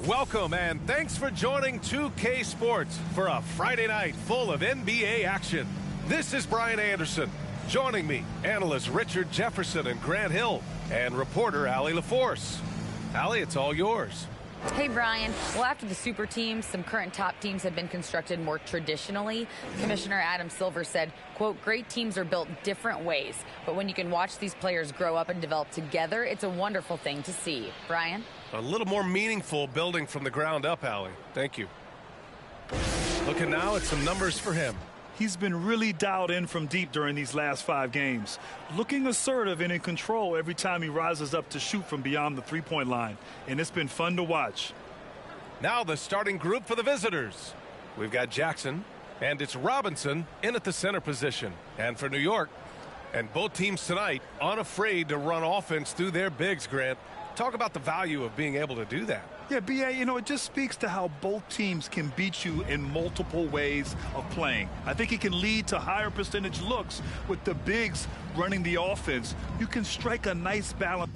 Welcome and thanks for joining 2K Sports for a Friday night full of NBA action. This is Brian Anderson. Joining me, analysts Richard Jefferson and Grant Hill, and reporter Allie LaForce. Allie, it's all yours. Hey, Brian. Well, after the super teams, some current top teams have been constructed more traditionally. Commissioner Adam Silver said, quote, great teams are built different ways, but when you can watch these players grow up and develop together, it's a wonderful thing to see. Brian? A little more meaningful building from the ground up, Allie. Thank you. Looking now at some numbers for him. He's been really dialed in from deep during these last 5 games, looking assertive and in control every time he rises up to shoot from beyond the three-point line, and it's been fun to watch. Now the starting group for the visitors. We've got Jackson, and it's Robinson in at the center position. And for New York, and both teams tonight unafraid to run offense through their bigs, Grant. Talk about the value of being able to do that. Yeah, B.A., it just speaks to how both teams can beat you in multiple ways of playing. I think it can lead to higher percentage looks with the bigs running the offense. You can strike a nice balance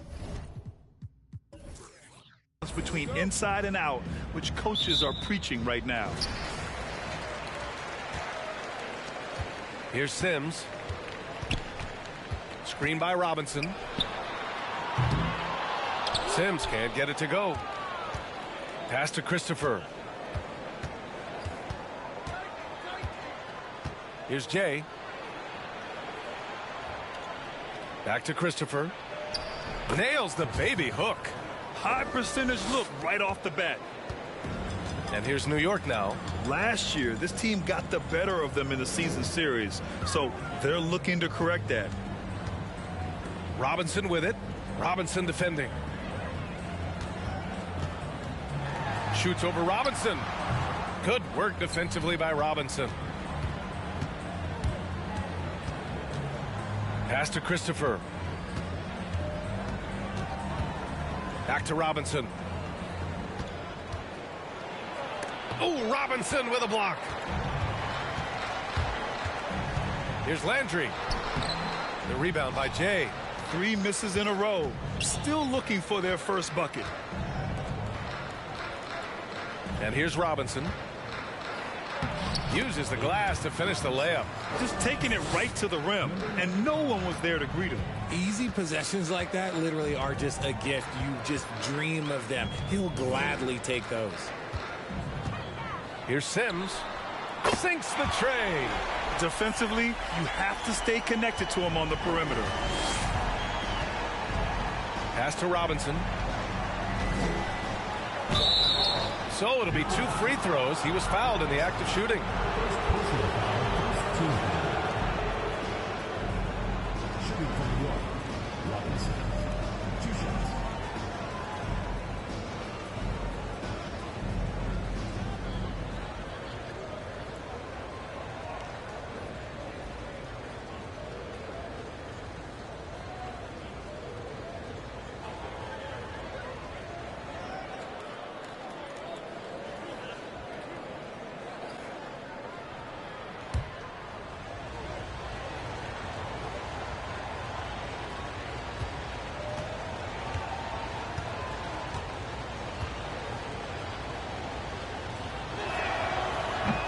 between inside and out, which coaches are preaching right now. Here's Sims. Screen by Robinson. Sims can't get it to go. Pass to Christopher. Here's Jay. Back to Christopher. Nails the baby hook. High percentage look right off the bat. And here's New York now. Last year, this team got the better of them in the season series, so they're looking to correct that. Robinson with it. Robinson defending. Shoots over Robinson. Good work defensively by Robinson. Pass to Christopher. Back to Robinson. Oh, Robinson with a block. Here's Landry. The rebound by Jay. 3 misses in a row. Still looking for their first bucket. And here's Robinson. Uses the glass to finish the layup. Just taking it right to the rim, and no one was there to greet him. Easy possessions like that literally are just a gift. You just dream of them. He'll gladly take those. Here's Sims. Sinks the tray. Defensively, you have to stay connected to him on the perimeter. Pass to Robinson. So it'll be 2 free throws. He was fouled in the act of shooting.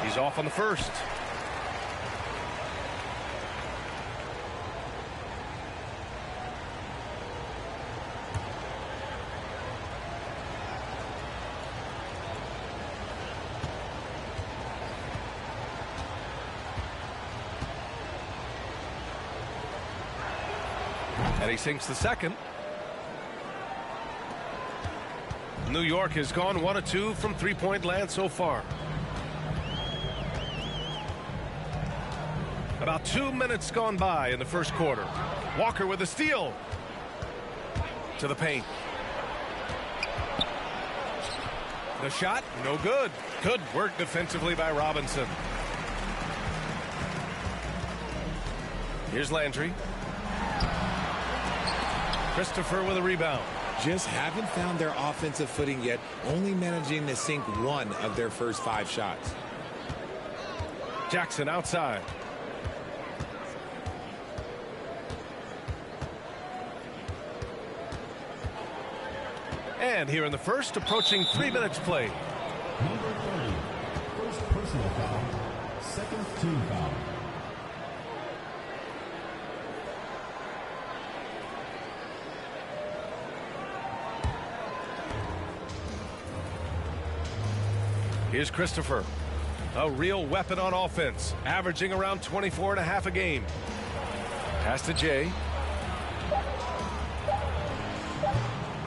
He's off on the first. And he sinks the second. New York has gone 1 of 2 from three-point land so far. About 2 minutes gone by in the first quarter. Walker with a steal. To the paint. The shot, no good. Good work defensively by Robinson. Here's Landry. Christopher with a rebound. Just haven't found their offensive footing yet, only managing to sink 1 of their first 5 shots. Jackson outside. And here in the first, approaching 3 minutes played. Number 30, first personal foul, second team foul. Here's Christopher, a real weapon on offense, averaging around 24.5 a game. Pass to Jay.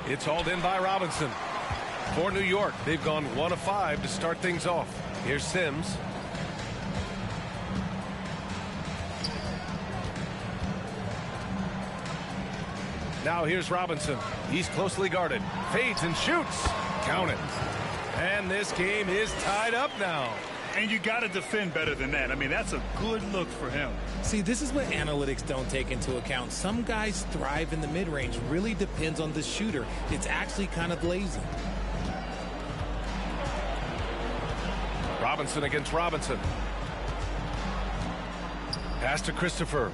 It's hauled in by Robinson. For New York, they've gone 1 of 5 to start things off. Here's Sims. Now here's Robinson. He's closely guarded. Fades and shoots. Count it. And this game is tied up now. And you got to defend better than that. I mean, that's a good look for him. See, this is what analytics don't take into account. Some guys thrive in the mid-range. Really depends on the shooter. It's actually kind of lazy. Robinson against Robinson. Pass to Christopher.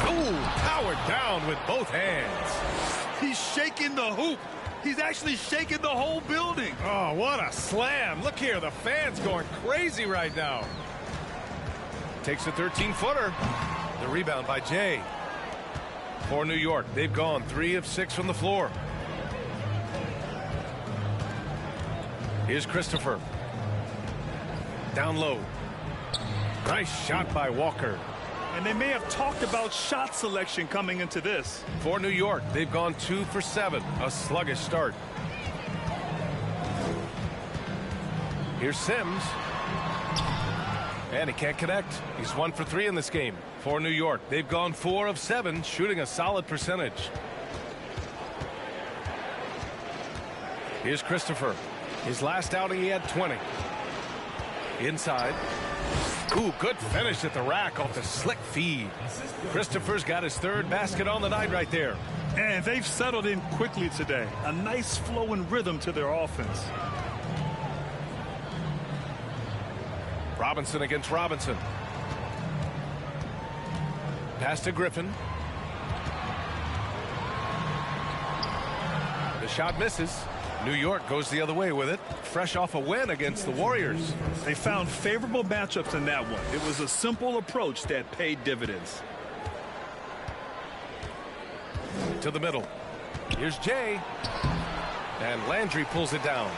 Ooh, powered down with both hands. He's shaking the hoop. He's actually shaking the whole building. Oh, what a slam. Look here, the fans going crazy right now. Takes a 13-footer. The rebound by Jay. For New York, they've gone 3 of 6 from the floor. Here's Christopher. Down low. Nice shot by Walker. And they may have talked about shot selection coming into this. For New York, they've gone 2 for 7. A sluggish start. Here's Sims. And he can't connect. He's 1 for 3 in this game. For New York, they've gone 4 of 7, shooting a solid percentage. Here's Christopher. His last outing, he had 20. Inside. Ooh, good finish at the rack off the slick feed. Christopher's got his 3rd basket on the night right there. And they've settled in quickly today. A nice flow and rhythm to their offense. Robinson against Robinson. Pass to Griffin. The shot misses. New York goes the other way with it, fresh off a win against the Warriors. They found favorable matchups in that one. It was a simple approach that paid dividends. To the middle. Here's Jay. And Landry pulls it down.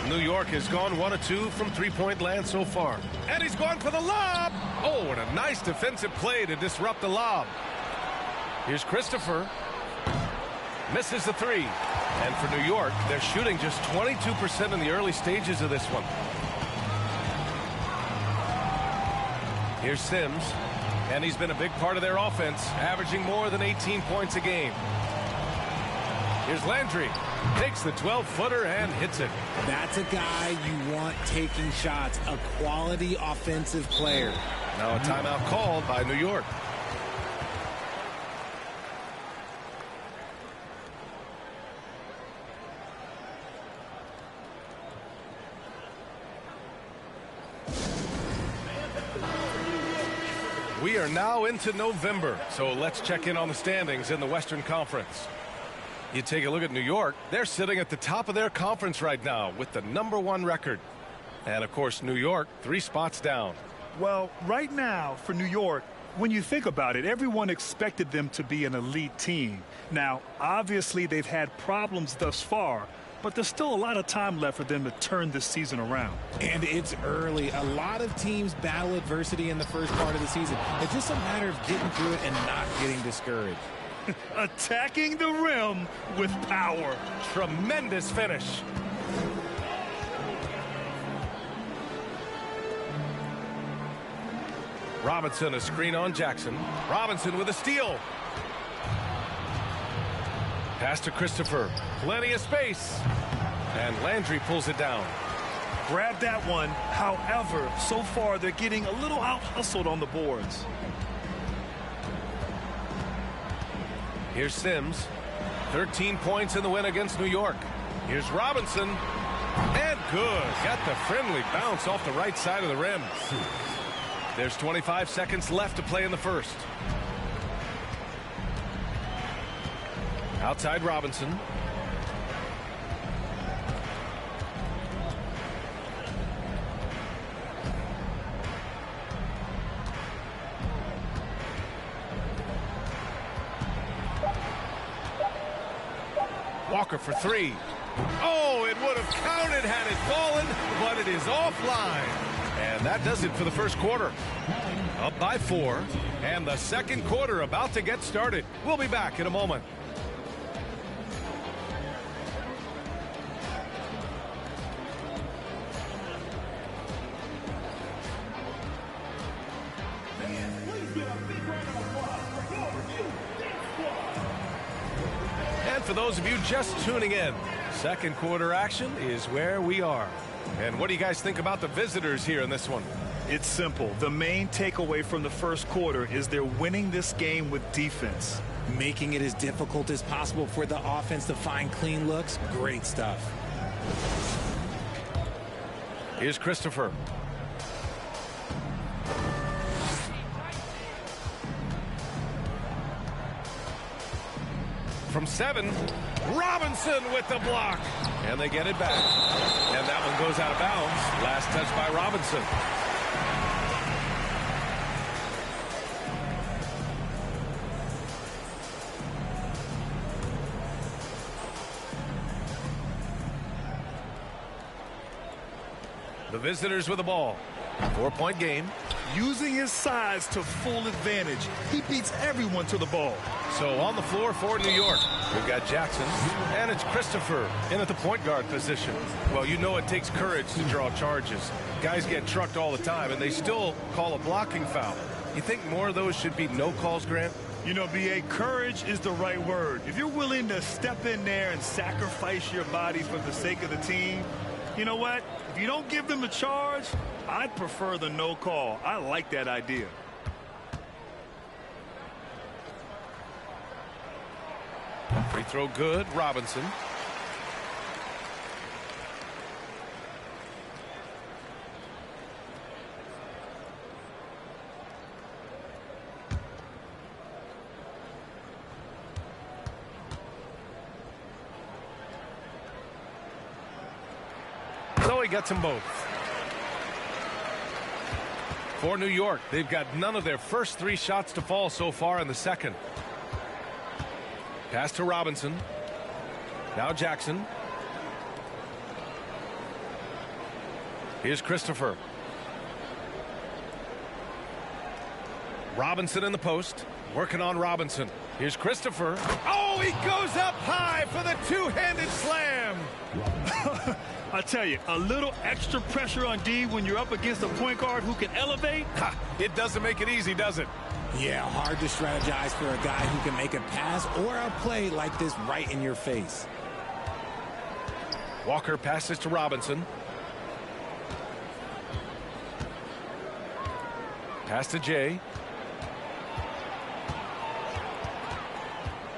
New York has gone 1 of 2 from three-point land so far. And he's gone for the lob. Oh, and a nice defensive play to disrupt the lob. Here's Christopher. Misses the 3. And for New York, they're shooting just 22% in the early stages of this one. Here's Sims. And he's been a big part of their offense, averaging more than 18 points a game. Here's Landry. Takes the 12-footer and hits it. That's a guy you want taking shots, a quality offensive player. Now a timeout called by New York. We are now into November, so let's check in on the standings in the Western Conference. You take a look at New York, they're sitting at the top of their conference right now with the #1 record. And of course, New York, 3 spots down. Well, right now for New York, when you think about it, everyone expected them to be an elite team. Now, obviously, they've had problems thus far, but there's still a lot of time left for them to turn this season around. And it's early. A lot of teams battle adversity in the first part of the season. It's just a matter of getting through it and not getting discouraged. Attacking the rim with power. Tremendous finish. Robinson, a screen on Jackson. Robinson with a steal. Pass to Christopher. Plenty of space. And Landry pulls it down. Grab that one. However, so far they're getting a little out-hustled on the boards. Here's Sims. 13 points in the win against New York. Here's Robinson. And good. Got the friendly bounce off the right side of the rim. There's 25 seconds left to play in the first. Outside Robinson. Walker for three. Oh, it would have counted had it fallen, but it is offline. And that does it for the first quarter. Up by 4, and the second quarter about to get started. We'll be back in a moment. For those of you just tuning in, second quarter action is where we are. And what do you guys think about the visitors here in this one? It's simple. The main takeaway from the first quarter is they're winning this game with defense. Making it as difficult as possible for the offense to find clean looks. Great stuff. Here's Christopher. From 7, Robinson with the block. And they get it back. And that one goes out of bounds. Last touch by Robinson. The visitors with the ball. 4-point game. Using his size to full advantage. He beats everyone to the ball. So on the floor for New York, we've got Jackson, and it's Christopher in at the point guard position. Well, you know it takes courage to draw charges. Guys get trucked all the time, and they still call a blocking foul. You think more of those should be no calls, Grant? You know, B.A., courage is the right word. If you're willing to step in there and sacrifice your body for the sake of the team, you know what? If you don't give them a charge, I'd prefer the no call. I like that idea. Free throw good, Robinson. So he gets them both. For New York, they've got none of their first 3 shots to fall so far in the second. Pass to Robinson. Now Jackson. Here's Christopher. Robinson in the post. Working on Robinson. Here's Christopher. Oh, he goes up high for the two-handed slam. I tell you, a little extra pressure on D when you're up against a point guard who can elevate. Ha, it doesn't make it easy, does it? Yeah, hard to strategize for a guy who can make a pass or a play like this right in your face. Walker passes to Robinson. Pass to Jay.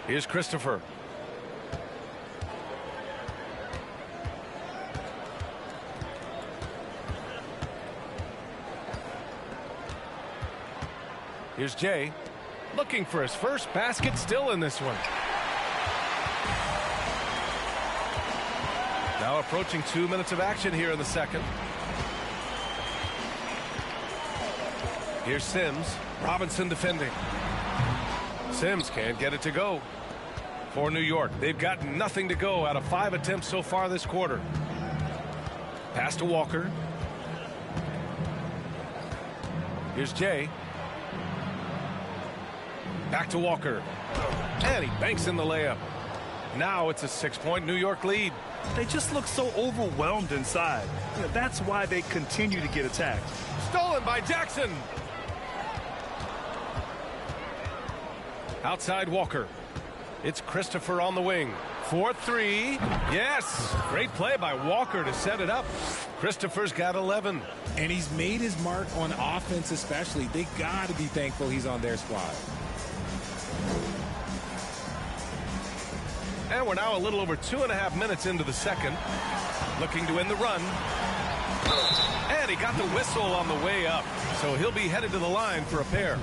Here's Christopher. Here's Jay, looking for his first basket, still in this one. Now approaching 2 minutes of action here in the second. Here's Sims, Robinson defending. Sims can't get it to go. For New York, they've got nothing to go out of 5 attempts so far this quarter. Pass to Walker. Here's Jay. Back to Walker. And he banks in the layup. Now it's a 6-point New York lead. They just look so overwhelmed inside. You know, that's why they continue to get attacked. Stolen by Jackson. Outside Walker. It's Christopher on the wing. 4-3. Yes. Great play by Walker to set it up. Christopher's got 11. And he's made his mark on offense especially. They got to be thankful he's on their squad. And we're now a little over 2.5 minutes into the second. Looking to win the run. And he got the whistle on the way up. So he'll be headed to the line for a pair.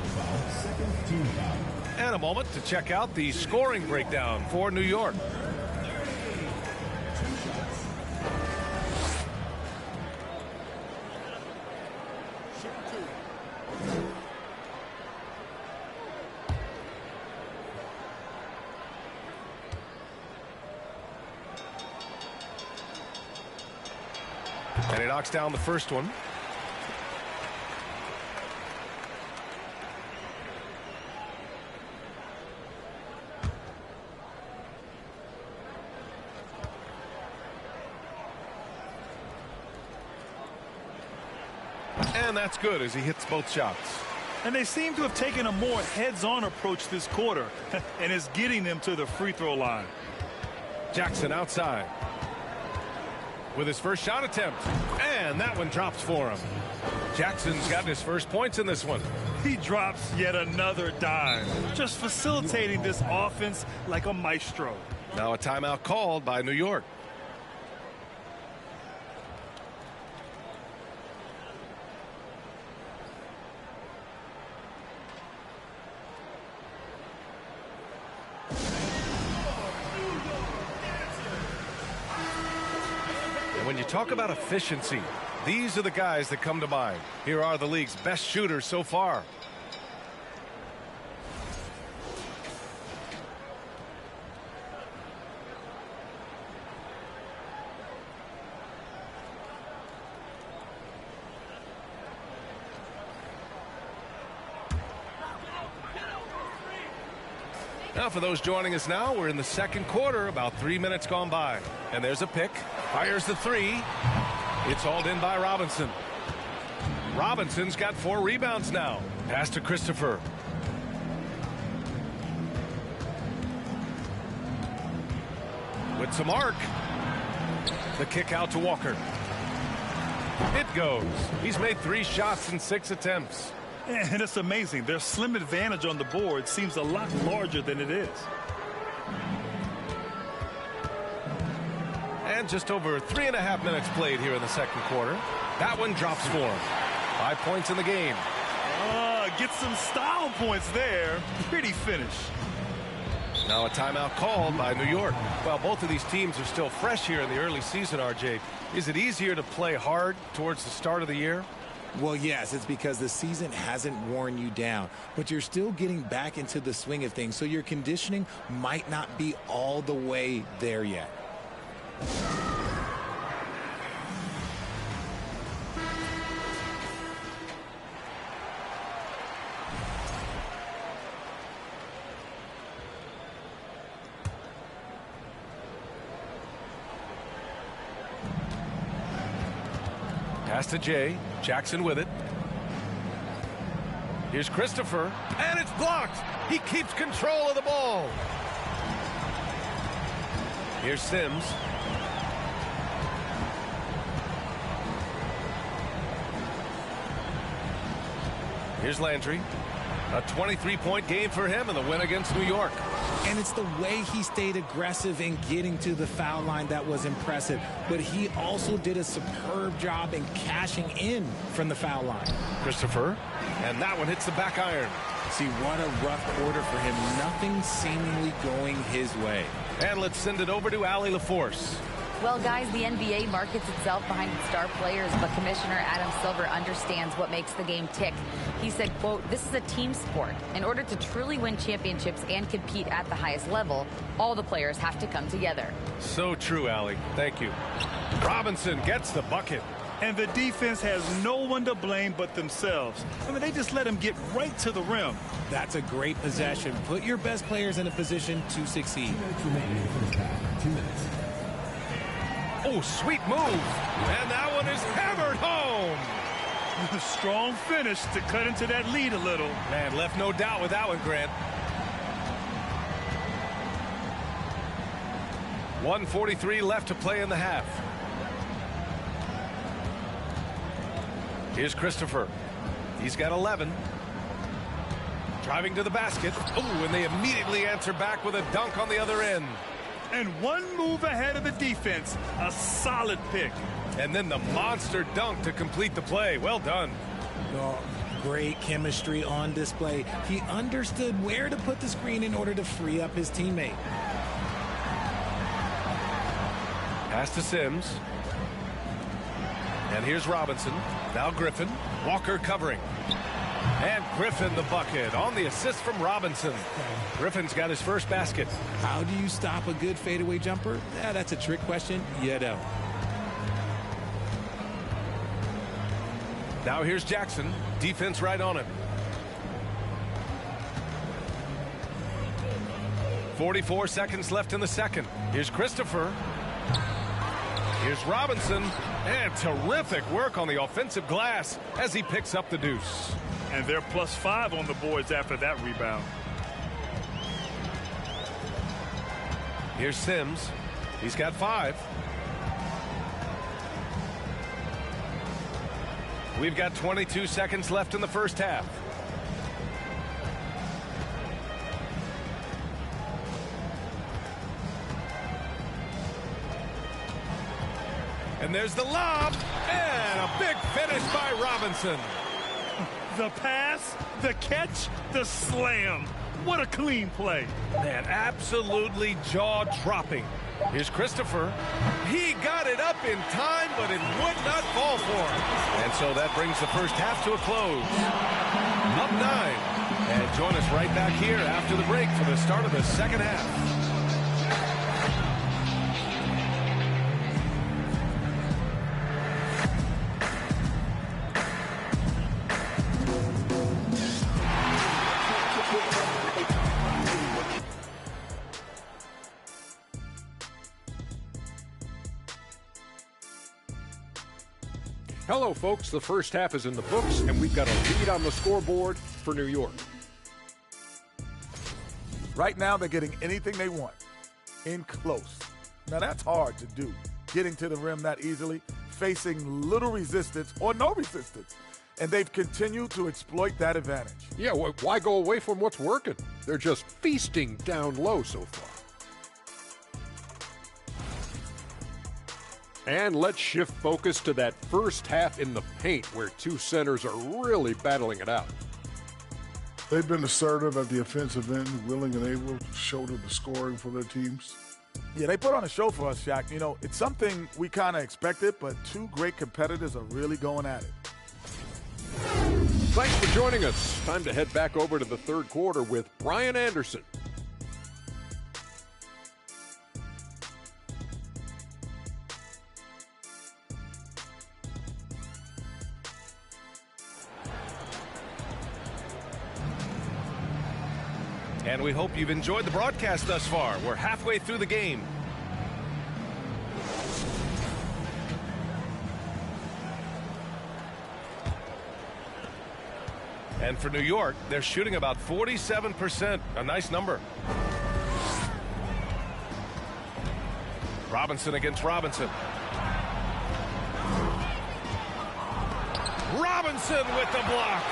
And a moment to check out the scoring breakdown for New York. And he knocks down the first one. And that's good as he hits both shots. And they seem to have taken a more heads-on approach this quarter, and is getting them to the free throw line. Jackson outside with his first shot attempt, and that one drops for him. Jackson's gotten his first points in this one. He drops yet another dime, just facilitating this offense like a maestro. Now a timeout called by New York. When you talk about efficiency, these are the guys that come to mind. Here are the league's best shooters so far. Now for those joining us now, we're in the second quarter, about 3 minutes gone by. And there's a pick. Fires the three. It's hauled in by Robinson. Robinson's got 4 rebounds now. Pass to Christopher. With some arc. The kick out to Walker. It goes. He's made 3 shots in 6 attempts. And it's amazing. Their slim advantage on the board seems a lot larger than it is. And just over 3.5 minutes played here in the second quarter. That one drops for him. 5 points in the game. Get some style points there. Pretty finish. Now a timeout called by New York. Well, both of these teams are still fresh here in the early season, RJ. Is it easier to play hard towards the start of the year? Well, yes, it's because the season hasn't worn you down, but you're still getting back into the swing of things, so your conditioning might not be all the way there yet. Pass to Jay. Jackson with it. Here's Christopher, and it's blocked. He keeps control of the ball. Here's Sims. Here's Landry. A 23-point game for him in the win against New York. And it's the way he stayed aggressive in getting to the foul line that was impressive. But he also did a superb job in cashing in from the foul line. Christopher, and that one hits the back iron. See, what a rough quarter for him. Nothing seemingly going his way. And let's send it over to Allie LaForce. Well, guys, the NBA markets itself behind its star players, but Commissioner Adam Silver understands what makes the game tick. He said, quote, "This is a team sport. In order to truly win championships and compete at the highest level, all the players have to come together." So true, Allie. Thank you. Robinson gets the bucket. And the defense has no one to blame but themselves. I mean, they just let him get right to the rim. That's a great possession. Put your best players in a position to succeed. 2 minutes remaining in the first half. 2 minutes. Oh, sweet move. And that one is hammered home. Strong finish to cut into that lead a little. Man, left no doubt with that one, Grant. 1:43 left to play in the half. Here's Christopher. He's got 11. Driving to the basket. Oh, and they immediately answer back with a dunk on the other end. And one move ahead of the defense. A solid pick. And then the monster dunk to complete the play. Well done. Well, Great chemistry on display. He understood where to put the screen in order to free up his teammate. Pass to Sims. And here's Robinson. Now Griffin. Walker covering. And Griffin the bucket on the assist from Robinson. Griffin's got his first basket. How do you stop a good fadeaway jumper? Yeah, that's a trick question. You don't. Now here's Jackson. Defense right on him. 44 seconds left in the second. Here's Christopher. Here's Robinson. And terrific work on the offensive glass as he picks up the deuce. And they're +5 on the boards after that rebound. Here's Sims. He's got 5. We've got 22 seconds left in the first half. And there's the lob. And a big finish by Robinson. The pass, the catch, the slam. What a clean play. Man, absolutely jaw-dropping. Here's Christopher. He got it up in time, but it would not fall for him. And so that brings the first half to a close. Up 9. And join us right back here after the break for the start of the second half. Hello, folks. The first half is in the books, and we've got a lead on the scoreboard for New York. Right now, they're getting anything they want in close. Now, that's hard to do, getting to the rim that easily, facing little resistance or no resistance. And they've continued to exploit that advantage. Yeah, why go away from what's working? They're just feasting down low so far. And let's shift focus to that first half in the paint where two centers are really battling it out. They've been assertive at the offensive end, willing and able to shoulder the scoring for their teams. Yeah, they put on a show for us, Shaq. You know, it's something we kind of expected, but two great competitors are really going at it. Thanks for joining us. Time to head back over to the third quarter with Brian Anderson. And we hope you've enjoyed the broadcast thus far. We're halfway through the game. And for New York, they're shooting about 47%. A nice number. Robinson against Robinson. Robinson with the block.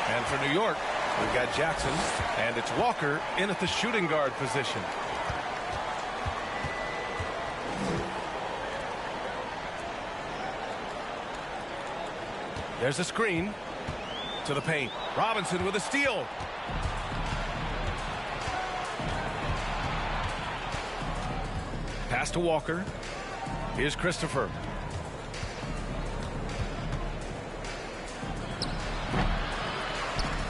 And for New York, we've got Jackson, and it's Walker in at the shooting guard position. There's a screen to the paint. Robinson with a steal. Pass to Walker. Here's Christopher.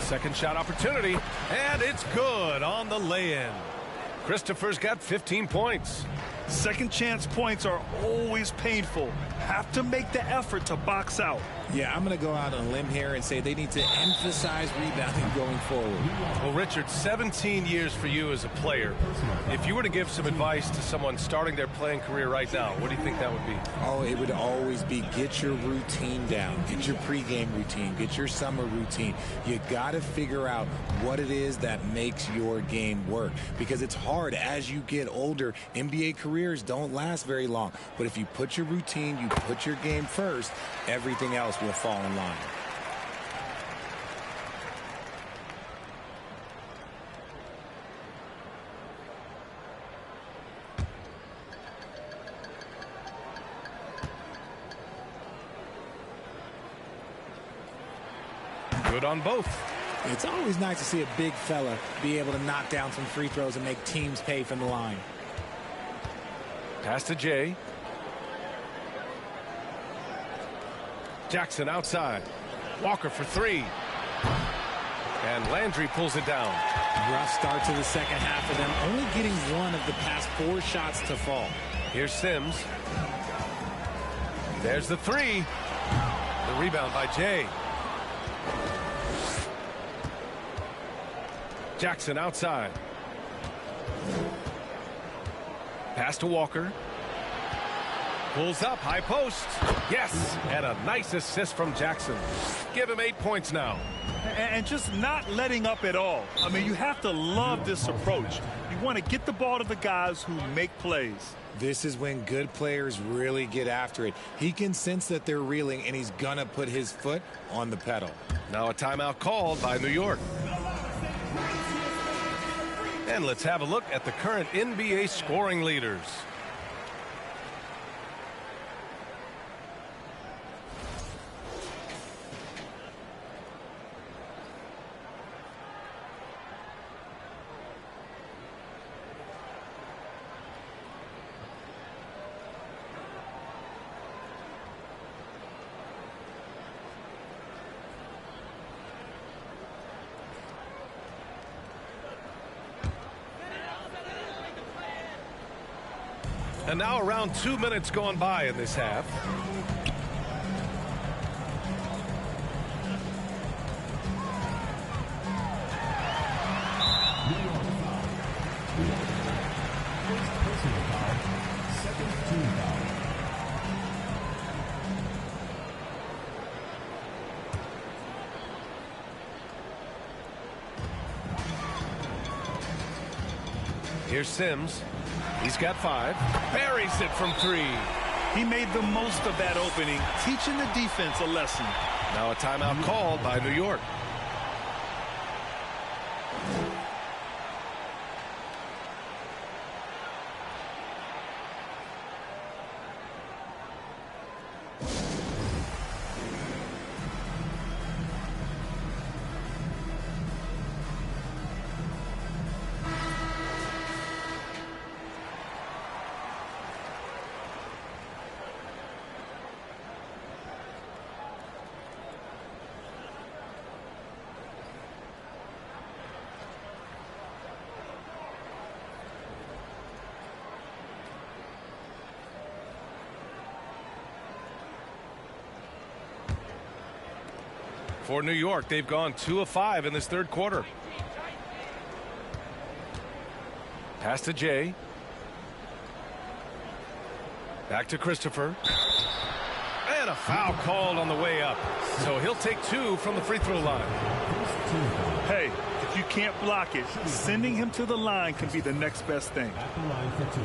Second shot opportunity, and it's good on the lay-in. Christopher's got 15 points. Second chance points are always painful. Have to make the effort to box out. Yeah, I'm going to go out on a limb here and say they need to emphasize rebounding going forward. Well, Richard, 17 years for you as a player. If you were to give some advice to someone starting their playing career right now, what do you think that would be? Oh, it would always be get your routine down. Get your pregame routine. Get your summer routine. You got to figure out what it is that makes your game work. Because it's hard as you get older. NBA careers don't last very long. But if you put your routine, you put your game first, everything else will fall in line. Good on both. It's always nice to see a big fella be able to knock down some free throws and make teams pay from the line. Pass to Jay. Jackson outside. Walker for three. And Landry pulls it down. Rough start to the second half for them, only getting one of the past 4 shots to fall. Here's Sims. There's the three. The rebound by Jay. Jackson outside. Pass to Walker. Pulls up, high post. Yes, and a nice assist from Jackson. Give him 8 points now. And just not letting up at all. I mean, you have to love this approach. You want to get the ball to the guys who make plays. This is when good players really get after it. He can sense that they're reeling, and he's going to put his foot on the pedal. Now a timeout called by New York. And let's have a look at the current NBA scoring leaders. And now around 2 minutes gone by in this half. Here's Sims. He's got 5. Buries it from 3. He made the most of that opening, teaching the defense a lesson. Now a timeout called by New York. For New York, they've gone 2 of 5 in this third quarter. Pass to Jay. Back to Christopher. And a foul called on the way up. So he'll take 2 from the free throw line. Hey, if you can't block it, sending him to the line can be the next best thing. At the line for 2.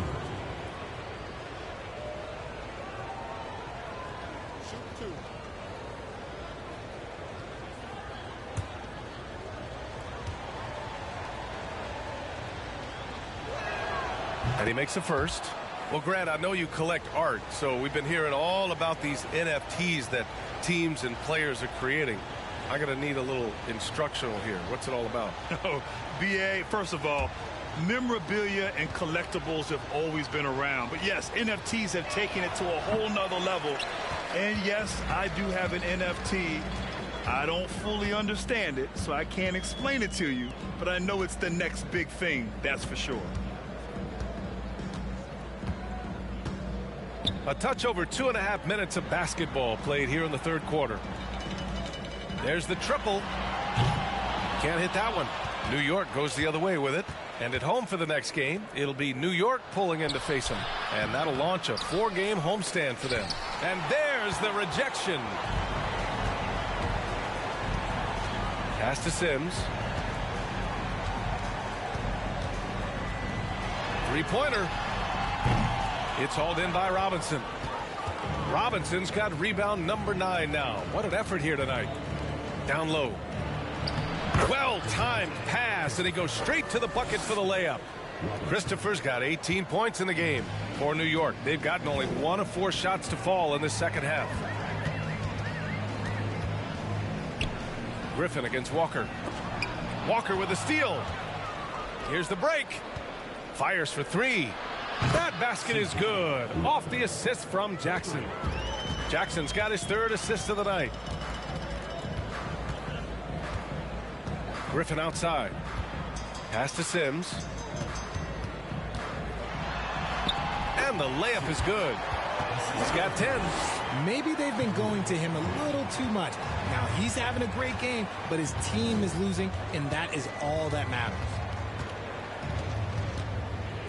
And he makes a first. Well, Grant, I know you collect art, so we've been hearing all about these NFTs that teams and players are creating. I'm going to need a little instructional here. What's it all about? Oh, BA, first of all, memorabilia and collectibles have always been around. But yes, NFTs have taken it to a whole nother level. And yes, I do have an NFT. I don't fully understand it, so I can't explain it to you. But I know it's the next big thing, that's for sure. A touch over 2.5 minutes of basketball played here in the third quarter. There's the triple. Can't hit that one. New York goes the other way with it. And at home for the next game, it'll be New York pulling in to face them. And that'll launch a 4-game homestand for them. And there's the rejection. Pass to Sims. Three-pointer. It's hauled in by Robinson. Robinson's got rebound number 9 now. What an effort here tonight. Down low. Well-timed pass, and he goes straight to the bucket for the layup. Christopher's got 18 points in the game for New York. They've gotten only 1 of 4 shots to fall in the second half. Griffin against Walker. Walker with a steal. Here's the break. Fires for three. That basket is good. Off the assist from Jackson. Jackson's got his third assist of the night. Griffin outside. Pass to Sims. And the layup is good. He's got 10. Maybe they've been going to him a little too much. Now he's having a great game, but his team is losing, and that is all that matters.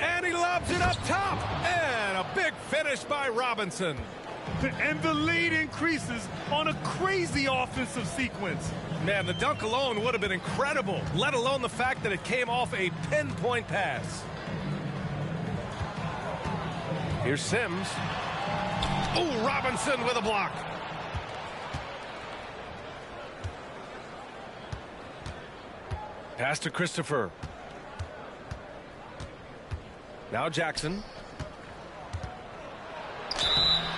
And he lobs it up top. And a big finish by Robinson. And the lead increases on a crazy offensive sequence. Man, the dunk alone would have been incredible, let alone the fact that it came off a pinpoint pass. Here's Sims. Oh, Robinson with a block. Pass to Christopher. Now Jackson.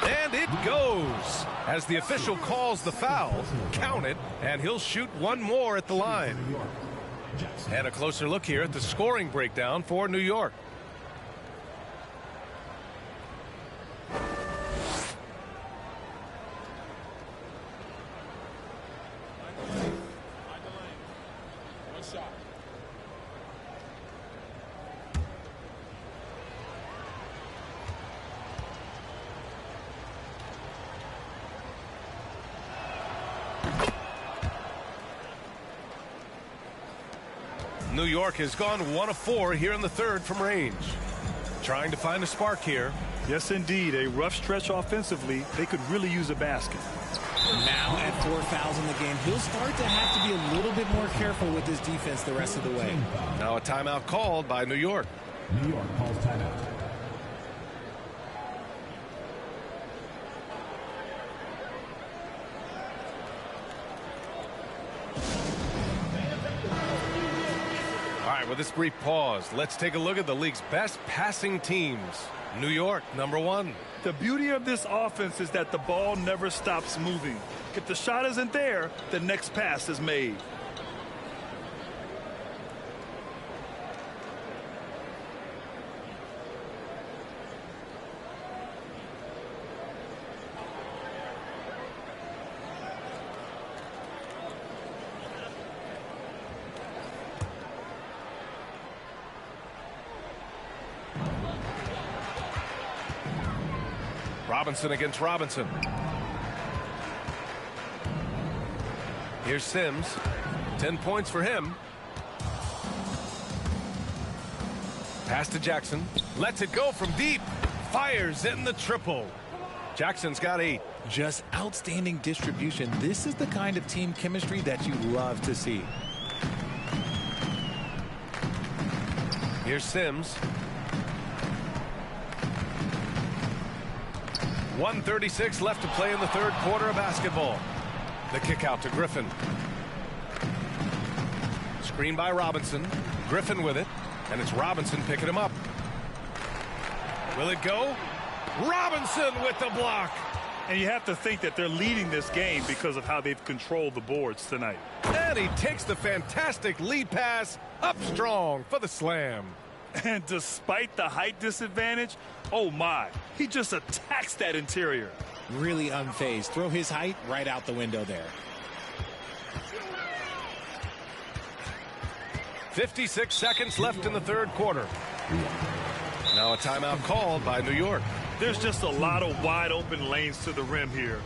And it goes. As the official calls the foul, count it, and he'll shoot one more at the line. And a closer look here at the scoring breakdown for New York. New York has gone 1 of 4 here in the third from range. Trying to find a spark here. Yes, indeed. A rough stretch offensively. They could really use a basket. Now at 4 fouls in the game, he'll start to have to be a little bit more careful with his defense the rest of the way. Now a timeout called by New York. New York calls timeout. With this brief pause, let's take a look at the league's best passing teams. New York, number 1. The beauty of this offense is that the ball never stops moving. If the shot isn't there, the next pass is made. Robinson against Robinson. Here's Sims. 10 points for him. Pass to Jackson. Lets it go from deep. Fires in the triple. Jackson's got 8. Just outstanding distribution. This is the kind of team chemistry that you love to see. Here's Sims. 1:36 left to play in the third quarter of basketball. The kick out to Griffin. Screen by Robinson. Griffin with it. And it's Robinson picking him up. Will it go? Robinson with the block. And you have to think that they're leading this game because of how they've controlled the boards tonight. And he takes the fantastic lead pass up strong for the slam. And despite the height disadvantage, oh my, he just attacks that interior. Really unfazed. Throw his height right out the window there. 56 seconds left in the third quarter. Now a timeout called by New York. There's just a lot of wide open lanes to the rim here.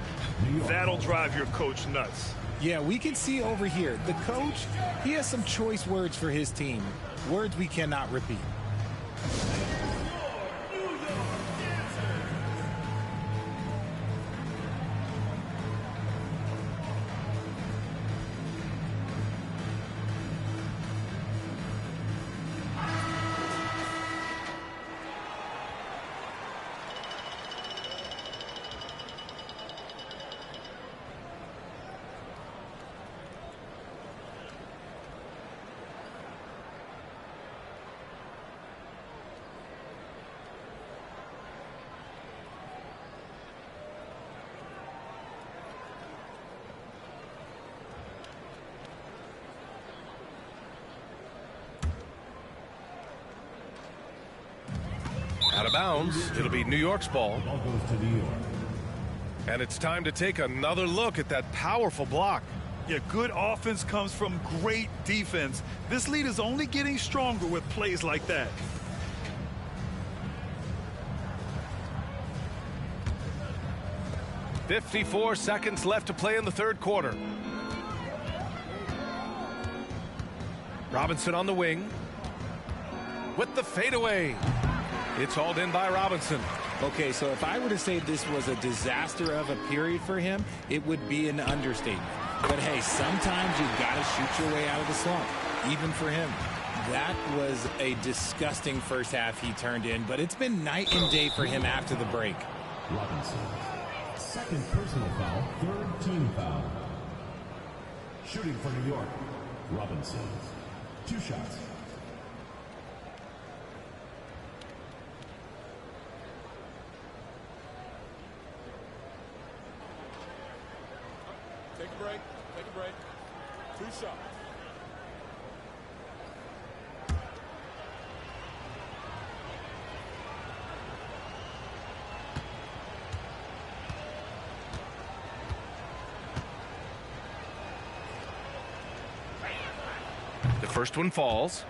That'll drive your coach nuts. Yeah, we can see over here, the coach, he has some choice words for his team. Words we cannot repeat. Out of bounds. It'll be New York's ball. Ball goes to New York. And it's time to take another look at that powerful block. Yeah, good offense comes from great defense. This lead is only getting stronger with plays like that. .54 seconds left to play in the third quarter. Robinson on the wing. With the fadeaway. It's hauled in by Robinson. Okay, so if I were to say this was a disaster of a period for him, it would be an understatement. But hey, sometimes you got to shoot your way out of the slump, even for him. That was a disgusting first half he turned in, but it's been night and day for him after the break. Robinson. Second personal foul, third team foul. Shooting for New York. Robinson. 2 shots. Take a break. Take a break. 2 shots. The first one falls.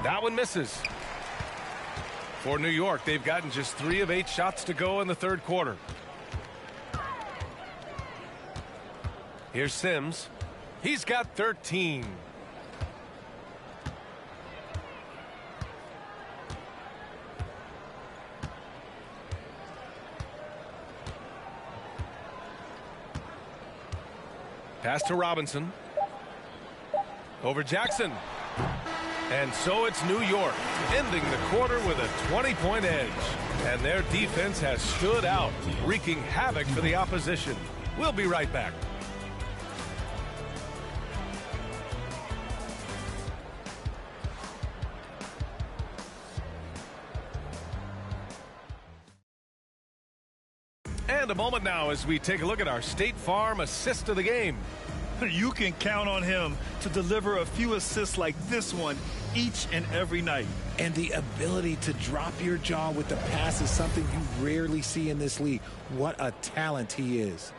That one misses. For New York, they've gotten just 3 of 8 shots to go in the third quarter. Here's Sims. He's got 13. Pass to Robinson. Over Jackson. And so it's New York, ending the quarter with a 20-point edge. And their defense has stood out, wreaking havoc for the opposition. We'll be right back. And a moment now as we take a look at our State Farm assist of the game. You can count on him to deliver a few assists like this one each and every night. And the ability to drop your jaw with the pass is something you rarely see in this league. What a talent he is.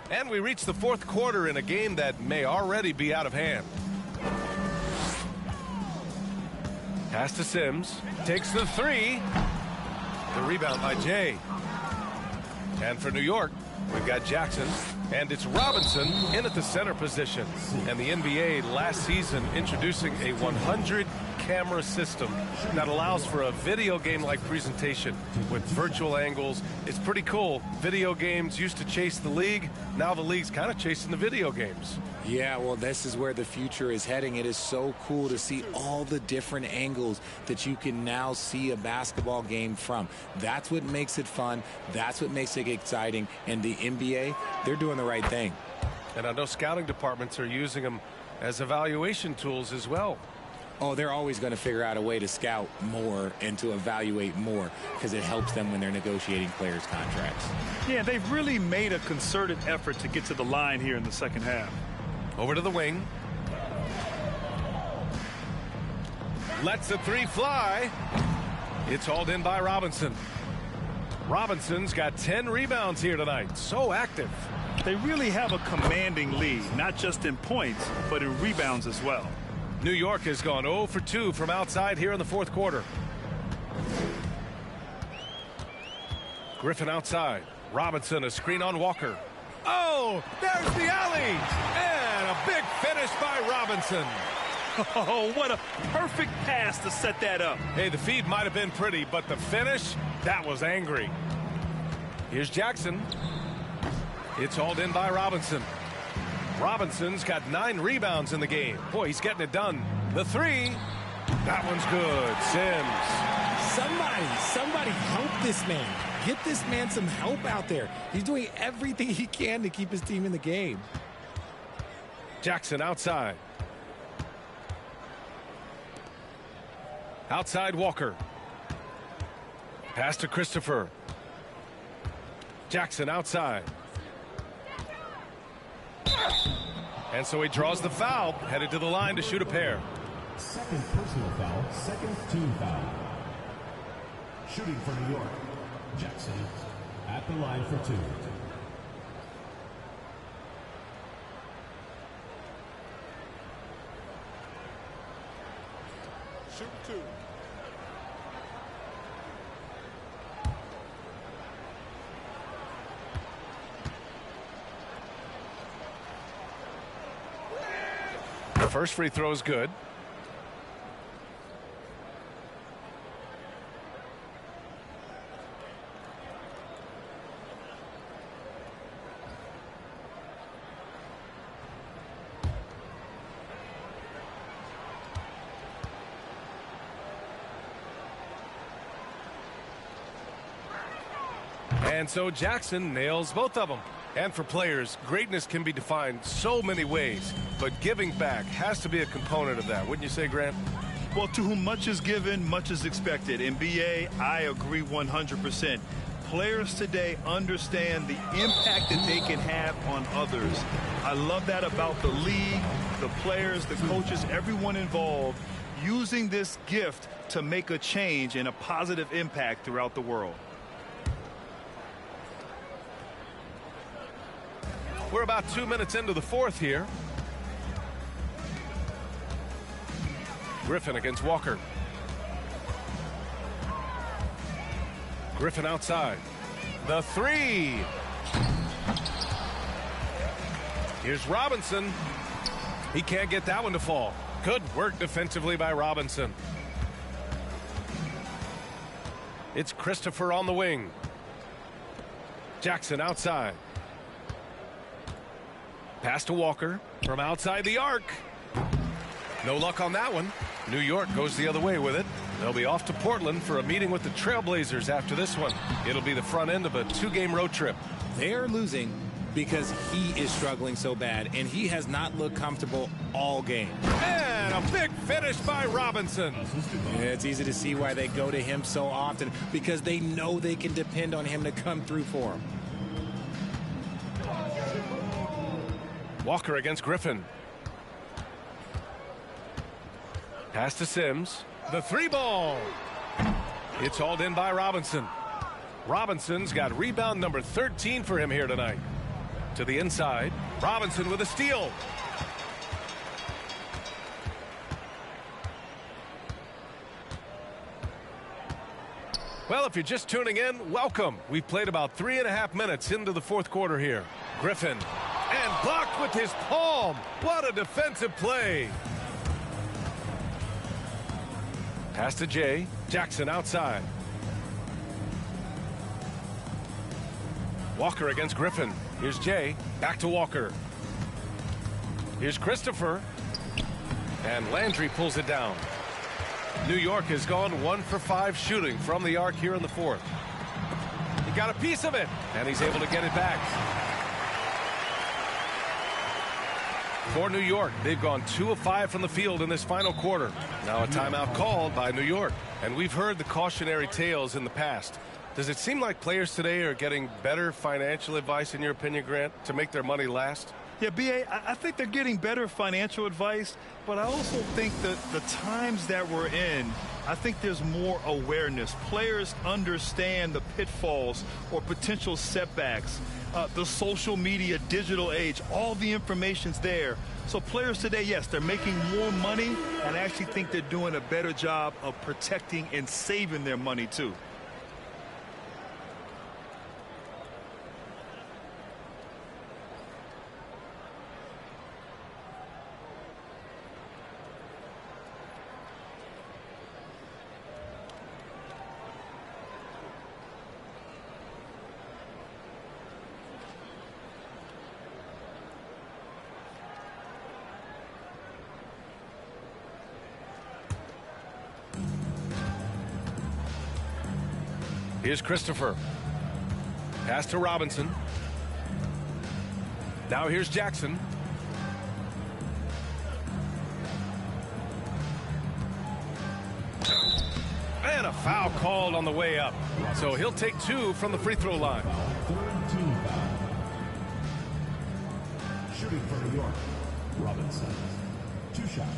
And we reach the fourth quarter in a game that may already be out of hand. Pass to Sims. Takes the 3. The rebound by Jay. And for New York, we've got Jackson. And it's Robinson in at the center position. And the NBA last season introducing a 100-camera system that allows for a video game-like presentation with virtual angles. It's pretty cool. Video games used to chase the league. Now the league's kind of chasing the video games. Yeah, well, this is where the future is heading. It is so cool to see all the different angles that you can now see a basketball game from. That's what makes it fun. That's what makes it exciting. And the NBA, they're doing the right thing. And I know scouting departments are using them as evaluation tools as well. Oh, they're always going to figure out a way to scout more and to evaluate more because it helps them when they're negotiating players' contracts. Yeah, they've really made a concerted effort to get to the line here in the second half. Over to the wing. Lets the 3 fly. It's hauled in by Robinson. Robinson's got 10 rebounds here tonight. So active. They really have a commanding lead, not just in points, but in rebounds as well. New York has gone 0 for 2 from outside here in the fourth quarter. Griffin outside. Robinson, a screen on Walker. Oh, there's the alley. And a big finish by Robinson. Oh, what a perfect pass to set that up. Hey, the feed might have been pretty, but the finish, that was angry. Here's Jackson. It's hauled in by Robinson. Robinson's got 9 rebounds in the game. Boy, he's getting it done. The 3. That one's good. Sims. Somebody help this man. Get this man some help out there. He's doing everything he can to keep his team in the game. Jackson outside. Outside Walker. Pass to Christopher. Jackson outside. And so he draws the foul, headed to the line to shoot a pair. Second personal foul, second team foul. Shooting for New York, Jackson at the line for 2. Shoot 2. The first free throw is good. And so Jackson nails both of them. And for players, greatness can be defined so many ways, but giving back has to be a component of that. Wouldn't you say, Grant? Well, to whom much is given, much is expected. In BA, I agree 100%. Players today understand the impact that they can have on others. I love that about the league, the players, the coaches, everyone involved, using this gift to make a change and a positive impact throughout the world. We're about 2 minutes into the fourth here. Griffin against Walker. Griffin outside. The 3. Here's Robinson. He can't get that one to fall. Good work defensively by Robinson. It's Christopher on the wing. Jackson outside. Pass to Walker from outside the arc. No luck on that one. New York goes the other way with it. They'll be off to Portland for a meeting with the Trailblazers after this one. It'll be the front end of a 2-game road trip. They're losing because he is struggling so bad, and he has not looked comfortable all game. And a big finish by Robinson. Yeah, it's easy to see why they go to him so often, because they know they can depend on him to come through for them. Walker against Griffin. Pass to Sims. The 3 ball. It's hauled in by Robinson. Robinson's got rebound number 13 for him here tonight. To the inside. Robinson with a steal. Well, if you're just tuning in, welcome. We've played about 3.5 minutes into the fourth quarter here. Griffin. And blocked with his palm. What a defensive play. Pass to Jay. Jackson outside. Walker against Griffin. Here's Jay. Back to Walker. Here's Christopher. And Landry pulls it down. New York has gone 1 for 5 shooting from the arc here in the fourth. He got a piece of it, and he's able to get it back. For New York, they've gone 2 of 5 from the field in this final quarter. Now a timeout called by New York. And we've heard the cautionary tales in the past. Does it seem like players today are getting better financial advice, in your opinion, Grant, to make their money last? Yeah, B.A., I think they're getting better financial advice, but I also think that the times that we're in, I think there's more awareness. Players understand the pitfalls or potential setbacks. The social media, digital age, all the information's there. So players today, yes, they're making more money, and I actually think they're doing a better job of protecting and saving their money, too. Here's Christopher. Pass to Robinson. Now here's Jackson. And a foul called on the way up. So he'll take 2 from the free throw line. Third team foul. Shooting for New York, Robinson. 2 shots.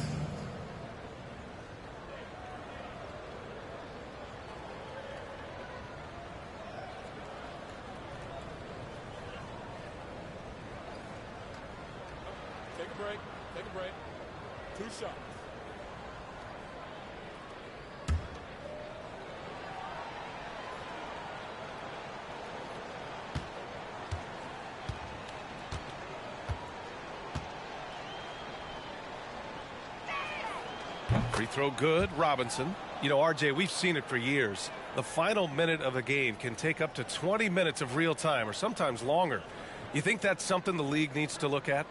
Take a break. Take a break. 2 shots. Free throw good, Robinson. You know, RJ, we've seen it for years. The final minute of a game can take up to 20 minutes of real time or sometimes longer. You think that's something the league needs to look at?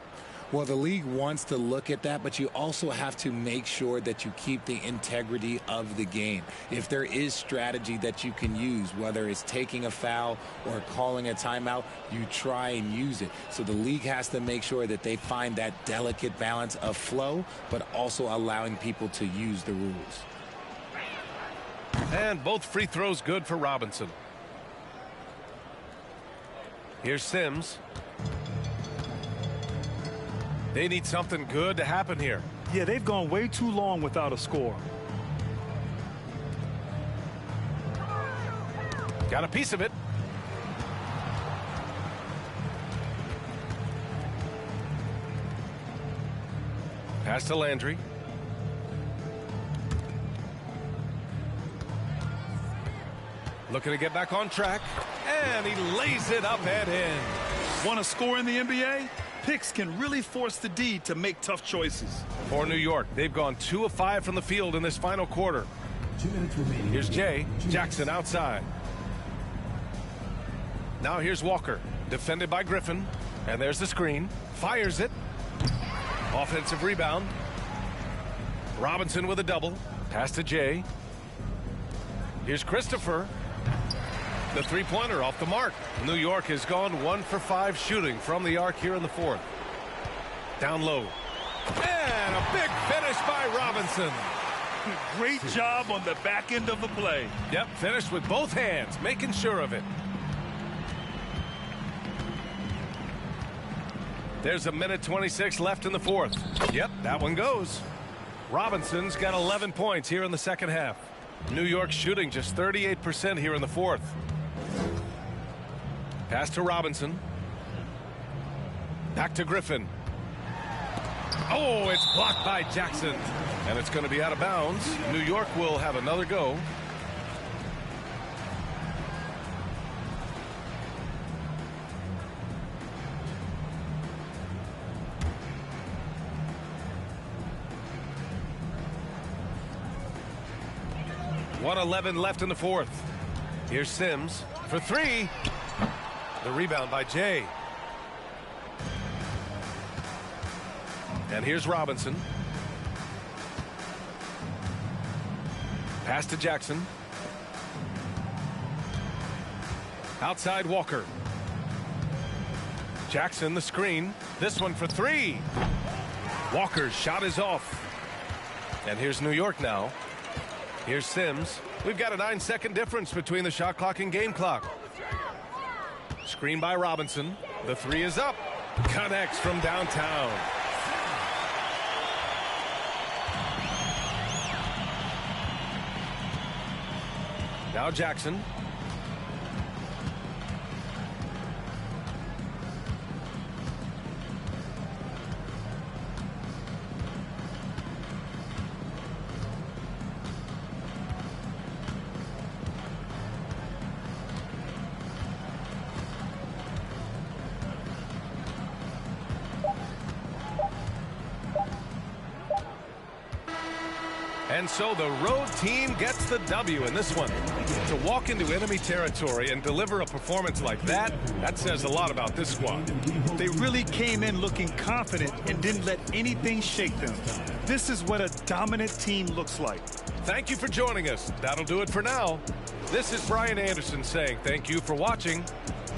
Well, the league wants to look at that, but you also have to make sure that you keep the integrity of the game. If there is strategy that you can use, whether it's taking a foul or calling a timeout, you try and use it. So the league has to make sure that they find that delicate balance of flow, but also allowing people to use the rules. And both free throws good for Robinson. Here's Sims. They need something good to happen here. Yeah, they've gone way too long without a score. Got a piece of it. Pass to Landry. Looking to get back on track. And he lays it up and in. Want to score in the NBA? Picks can really force the D to make tough choices. For New York, they've gone 2 of 5 from the field in this final quarter. 2 minutes remaining. Here's Jay. Jackson outside. Now here's Walker. Defended by Griffin. And there's the screen. Fires it. Offensive rebound. Robinson with a double. Pass to Jay. Here's Christopher. The three-pointer off the mark. New York has gone 1 for 5 shooting from the arc here in the 4th. Down low. And a big finish by Robinson. Great job on the back end of the play. Yep, finished with both hands, making sure of it. There's a minute 26 left in the 4th. Yep, that one goes. Robinson's got 11 points here in the second half. New York shooting just 38% here in the 4th. Pass to Robinson. Back to Griffin. Oh, it's blocked by Jackson. And it's going to be out of bounds. New York will have another go. .111 left in the 4th. Here's Sims for 3. The rebound by Jay. And here's Robinson. Pass to Jackson. Outside Walker. Jackson the screen. This one for 3. Walker's shot is off. And here's New York now. Here's Sims. We've got a 9-second difference between the shot clock and game clock. Screen by Robinson. The 3 is up. Connects from downtown. Now Jackson. And so the road team gets the W in this one. To walk into enemy territory and deliver a performance like that, that says a lot about this squad. They really came in looking confident and didn't let anything shake them. This is what a dominant team looks like. Thank you for joining us. That'll do it for now. This is Brian Anderson saying thank you for watching.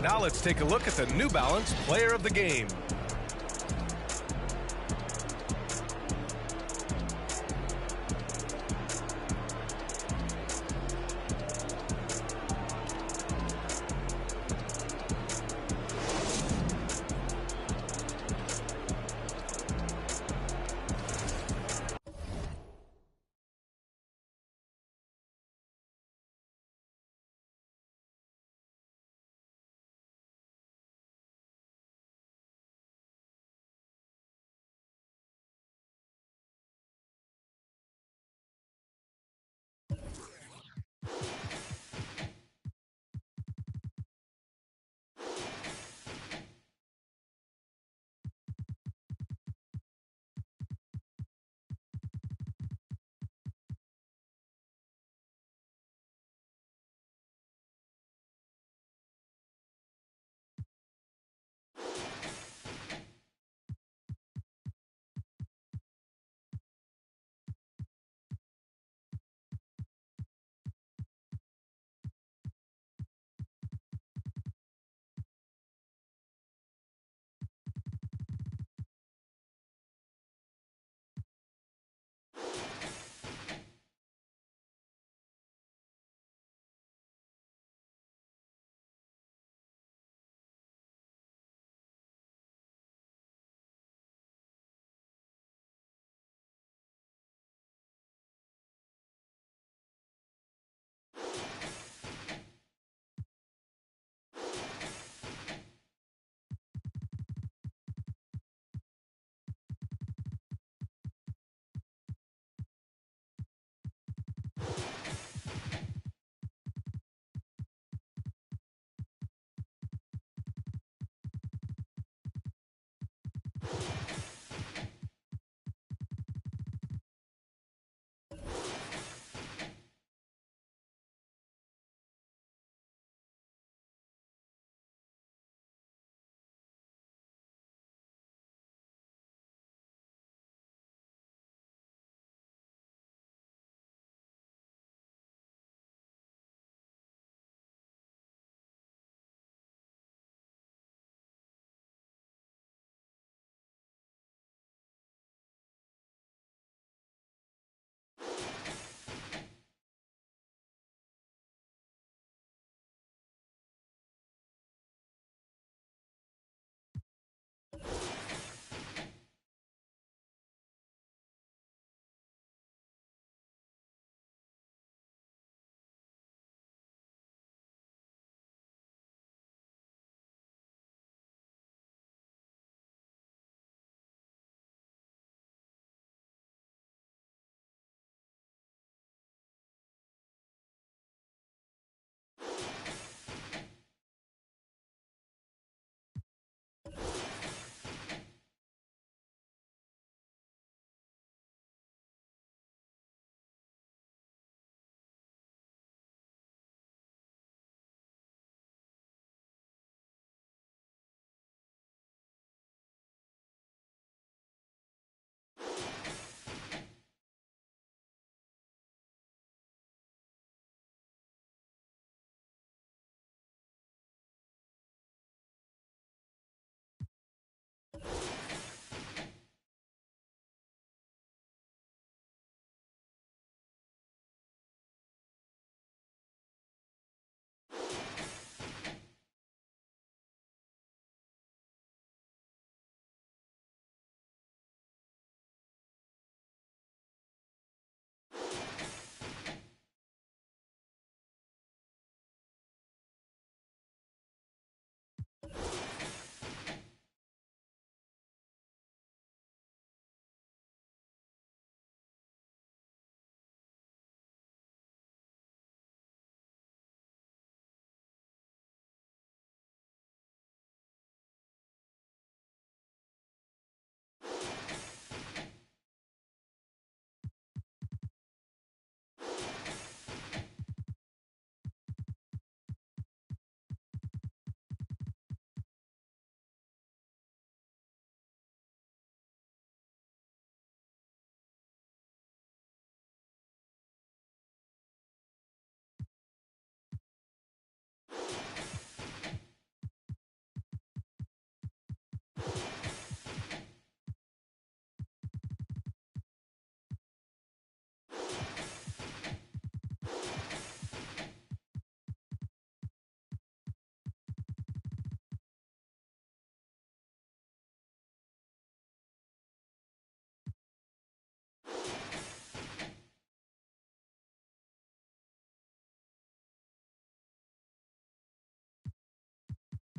Now let's take a look at the New Balance Player of the Game.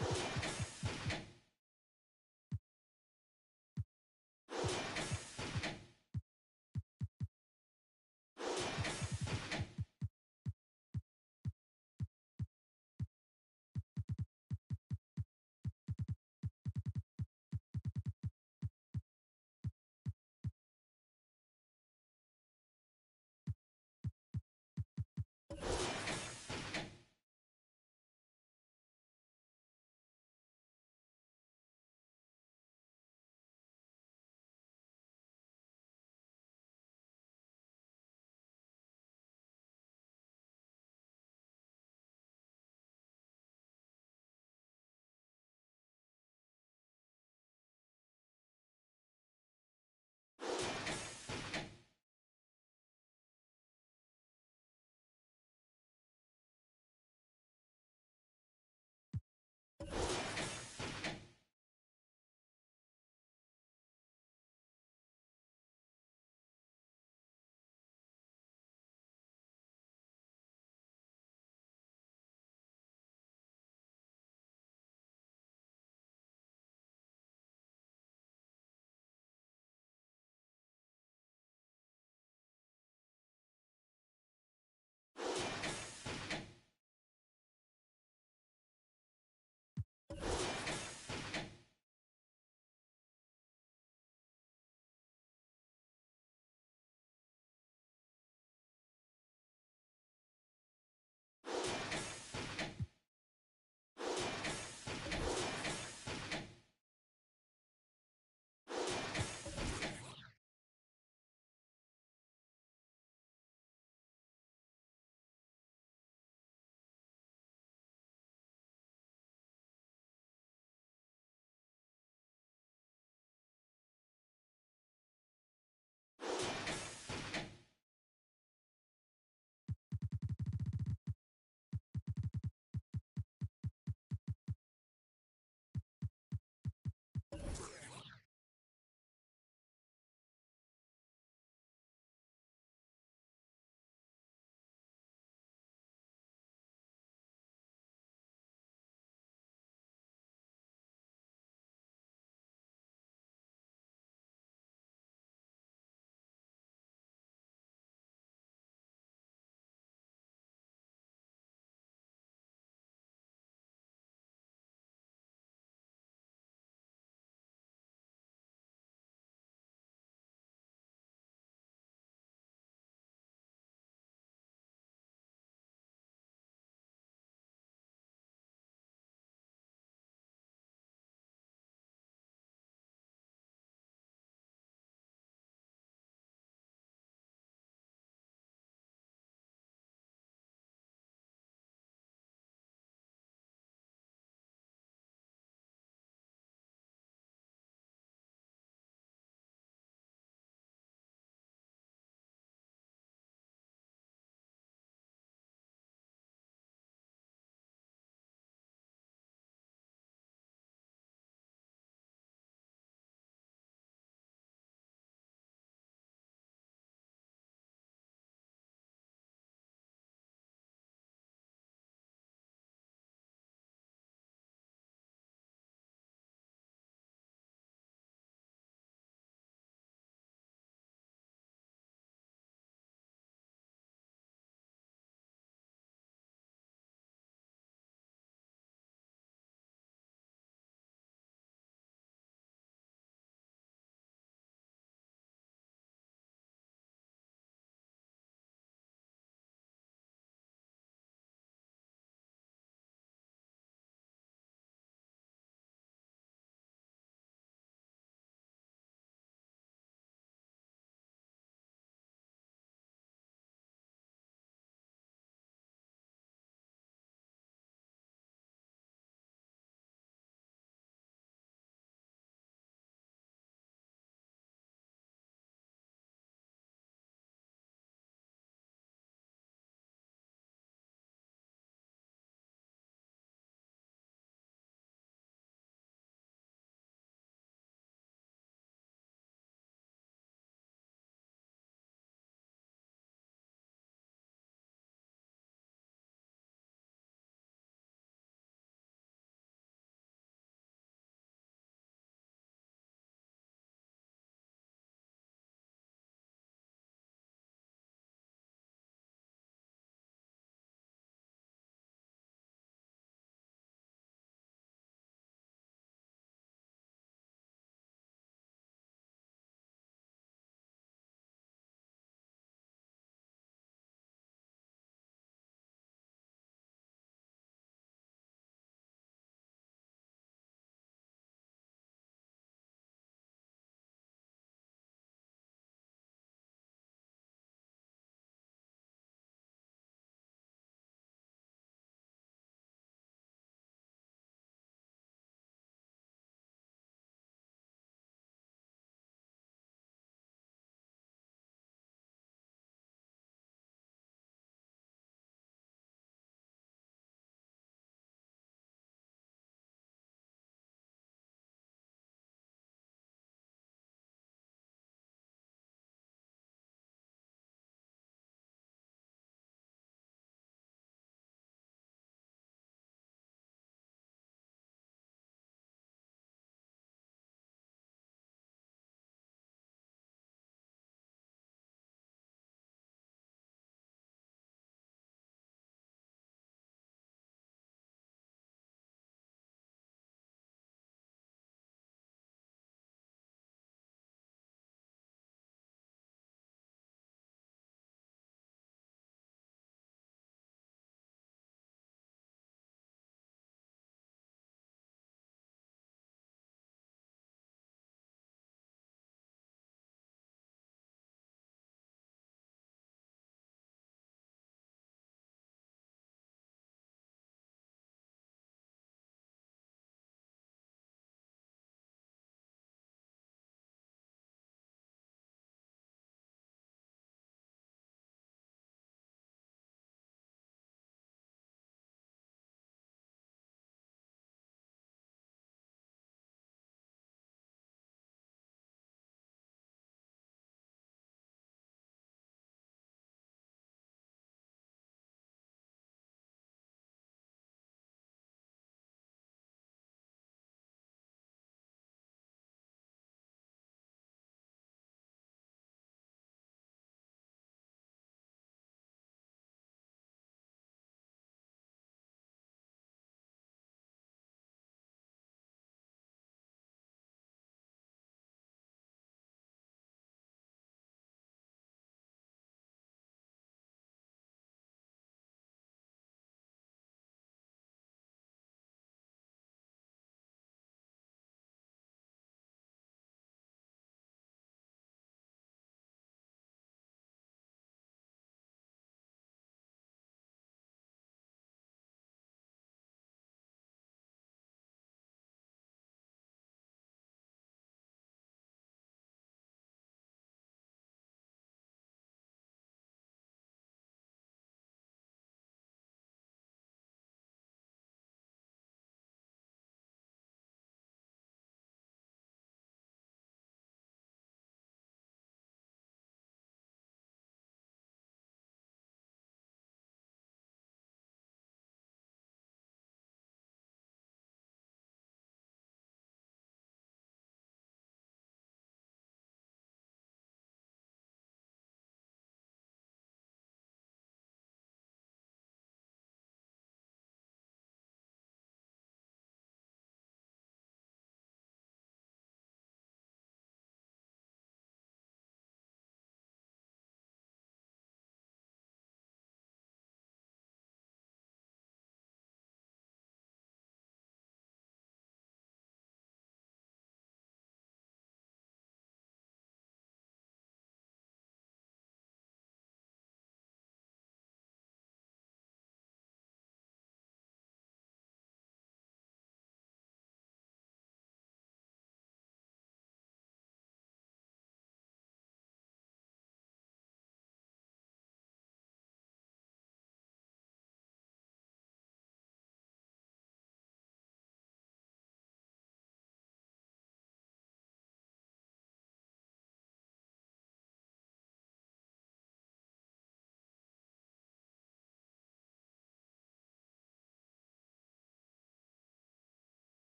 2.